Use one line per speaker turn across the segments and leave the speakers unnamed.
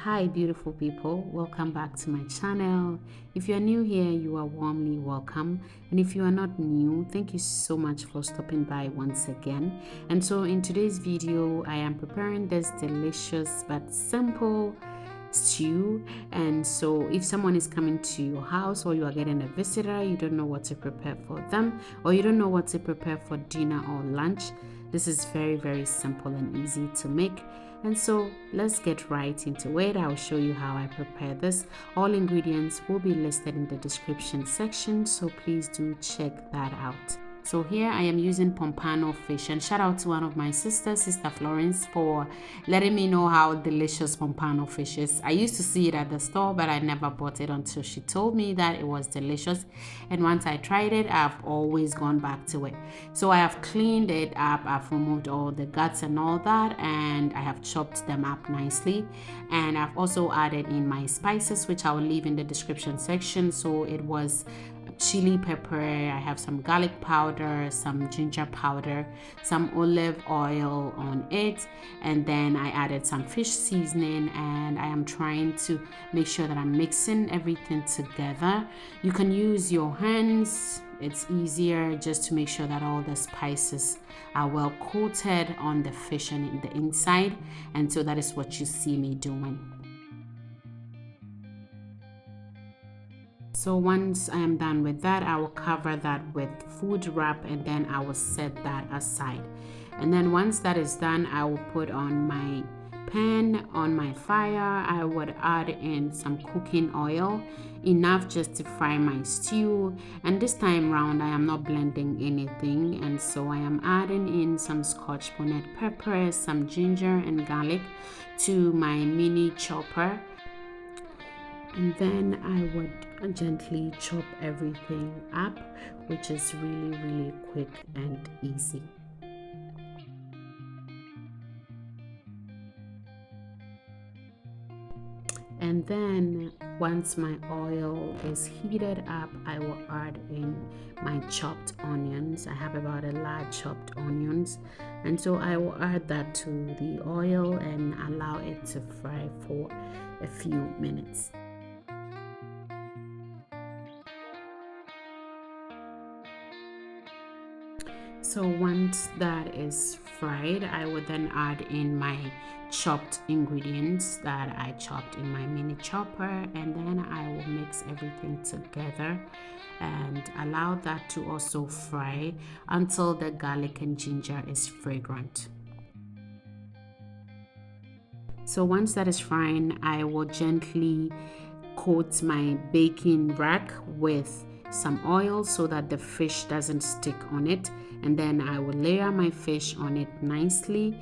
Hi beautiful people, welcome back to my channel. If you are new here, you are warmly welcome, and if you are not new, thank you so much for stopping by once again. And so in today's video I am preparing this delicious but simple stew. And so if someone is coming to your house, or you are getting a visitor, you don't know what to prepare for them, or you don't know what to prepare for dinner or lunch, this is very simple and easy to make. And so let's get right into it. I'll show you how I prepare this. All ingredients will be listed in the description section, so please do check that out. So here I am using Pampano fish, and shout out to one of my sisters, Sister Florence, for letting me know how delicious Pampano fish is. I used to see it at the store, but I never bought it until she told me that it was delicious. And once I tried it, I've always gone back to it. So I have cleaned it up, I've removed all the guts and all that, and I have chopped them up nicely. And I've also added in my spices, which I will leave in the description section. So it was chili pepper, I have some garlic powder, some ginger powder, some olive oil on it, and then I added some fish seasoning, and I am trying to make sure that I'm mixing everything together. You can use your hands, it's easier, just to make sure that all the spices are well coated on the fish and in the inside. And so that is what you see me doing. So once I am done with that, I will cover that with food wrap, and then I will set that aside. And then once that is done, I will put on my pan on my fire. I would add in some cooking oil, enough just to fry my stew. And this time round I am not blending anything, and so I am adding in some Scotch Bonnet pepper, some ginger and garlic to my mini chopper. And then I would gently chop everything up, which is really quick and easy. And then once my oil is heated up, I will add in my chopped onions. I have about a large chopped onions, and so I will add that to the oil and allow it to fry for a few minutes. So once that is fried, I would then add in my chopped ingredients that I chopped in my mini chopper, and then I will mix everything together and allow that to also fry until the garlic and ginger is fragrant. So once that is frying, I will gently coat my baking rack with some oil so that the fish doesn't stick on it, and then I will layer my fish on it nicely,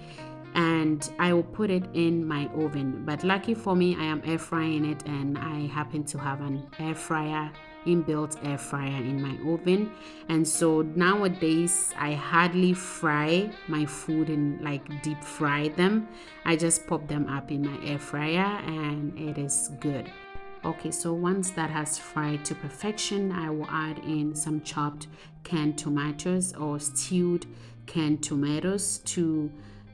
and I will put it in my oven. But lucky for me, I am air frying it, and I happen to have an air fryer, inbuilt air fryer in my oven. And so nowadays I hardly fry my food and like deep fry them. I just pop them up in my air fryer and it is good. Okay, so once that has fried to perfection, I will add in some chopped canned tomatoes or stewed canned tomatoes to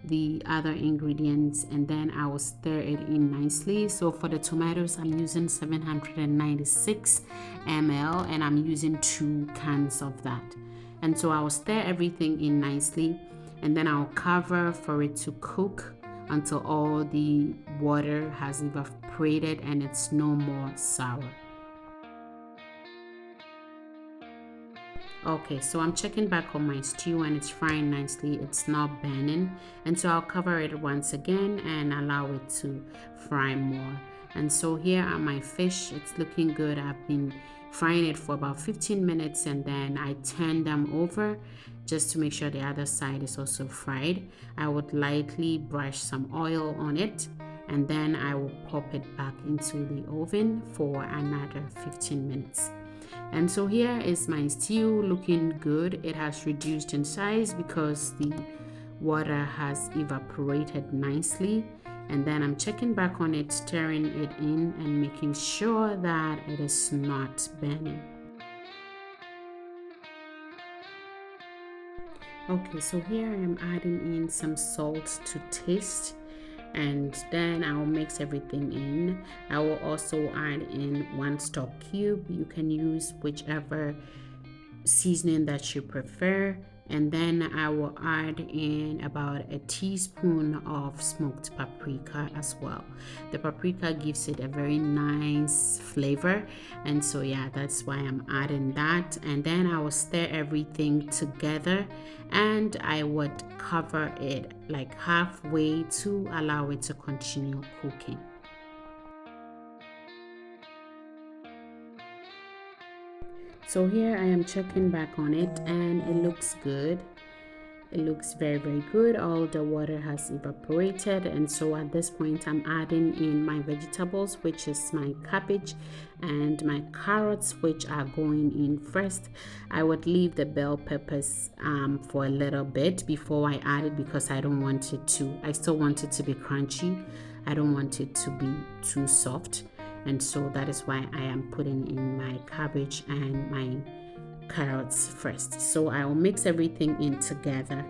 the other ingredients, and then I will stir it in nicely. So for the tomatoes, I'm using 796 ml, and I'm using 2 cans of that. And so I will stir everything in nicely, and then I'll cover for it to cook until all the water has evaporated and it's no more sour. Okay, so I'm checking back on my stew and it's frying nicely, it's not burning, and so I'll cover it once again and allow it to fry more. And so here are my fish, it's looking good. I've been frying it for about 15 minutes, and then I turn them over just to make sure the other side is also fried. I would lightly brush some oil on it, and then I will pop it back into the oven for another 15 minutes. And so here is my stew looking good. It has reduced in size because the water has evaporated nicely. And then I'm checking back on it, stirring it in and making sure that it is not burning. Okay, so here I am adding in some salt to taste, and then I'll mix everything in. I will also add in 1 stock cube. You can use whichever seasoning that you prefer, and then I will add in about a teaspoon of smoked paprika as well. The paprika gives it a very nice flavor, and so yeah, that's why I'm adding that. And then I will stir everything together, and I would cover it like halfway to allow it to continue cooking. So here I am checking back on it, and it looks good. It looks very good. All the water has evaporated, and so at this point I'm adding in my vegetables, which is my cabbage and my carrots, which are going in first. I would leave the bell peppers for a little bit before I add it, because I don't want it to, I still want it to be crunchy. I don't want it to be too soft, and so that is why I am putting in my cabbage and my carrots first. So I will mix everything in together.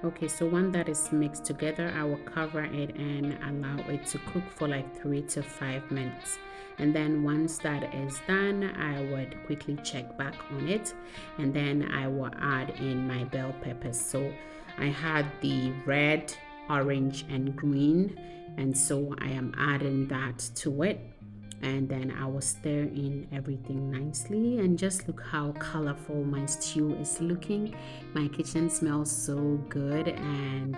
Okay, so when that is mixed together, I will cover it and allow it to cook for like 3 to 5 minutes. And then once that is done, I would quickly check back on it, and then I will add in my bell peppers. So I had the red, orange and green, and so I am adding that to it, and then I will stir in everything nicely. And just look how colorful my stew is looking. My kitchen smells so good, and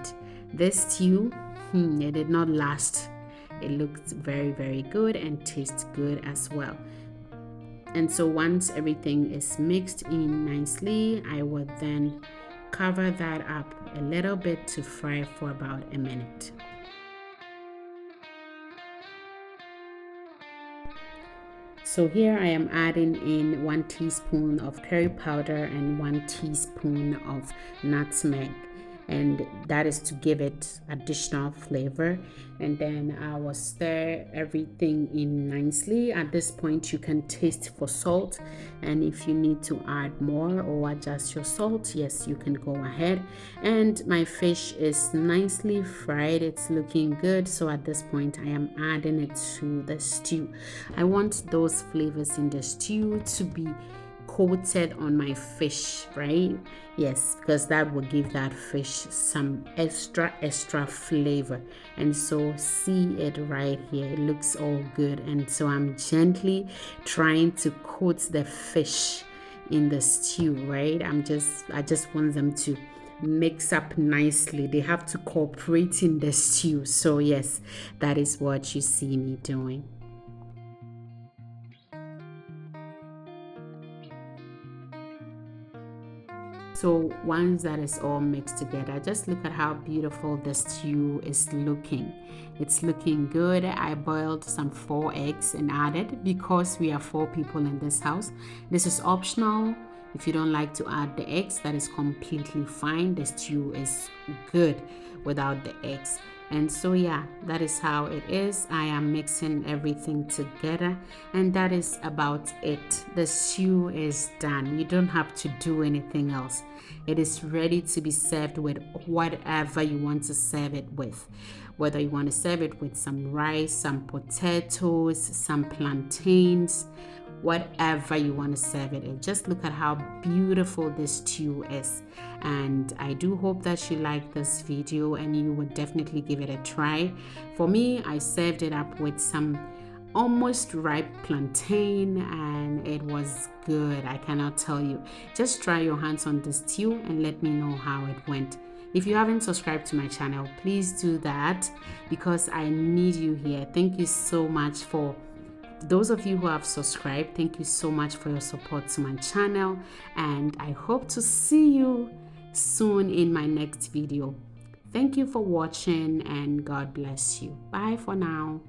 this stew, it did not last. It looks very good and tastes good as well. And so once everything is mixed in nicely, I will then cover that up a little bit to fry for about a minute. So here I am adding in 1 teaspoon of curry powder and 1 teaspoon of nutmeg, and that is to give it additional flavor. And then I will stir everything in nicely. At this point you can taste for salt, and if you need to add more or adjust your salt, yes, you can go ahead. And my fish is nicely fried, it's looking good. So at this point I am adding it to the stew. I want those flavors in the stew to be coated on my fish, right? Yes, because that will give that fish some extra flavor. And so see it right here, it looks all good. And so I'm gently trying to coat the fish in the stew, right? I just want them to mix up nicely. They have to cooperate in the stew. So yes, that is what you see me doing. So once that is all mixed together, just look at how beautiful the stew is looking. It's looking good. I boiled some 4 eggs and added, because we are 4 people in this house. This is optional. If you don't like to add the eggs, that is completely fine. The stew is good without the eggs. And so yeah, that is how it is. I am mixing everything together, and that is about it. The stew is done. You don't have to do anything else. It is ready to be served with whatever you want to serve it with. Whether you want to serve it with some rice, some potatoes, some plantains, whatever you want to serve it in. Just look at how beautiful this stew is. And I do hope that you like this video and you would definitely give it a try. For me, I served it up with some almost ripe plantain, and it was good. I cannot tell you. Just try your hands on this stew and let me know how it went. If you haven't subscribed to my channel, please do that, because I need you here. Thank you so much for those of you who have subscribed. Thank you so much for your support to my channel, and I hope to see you soon in my next video. Thank you for watching, and God bless you. Bye for now.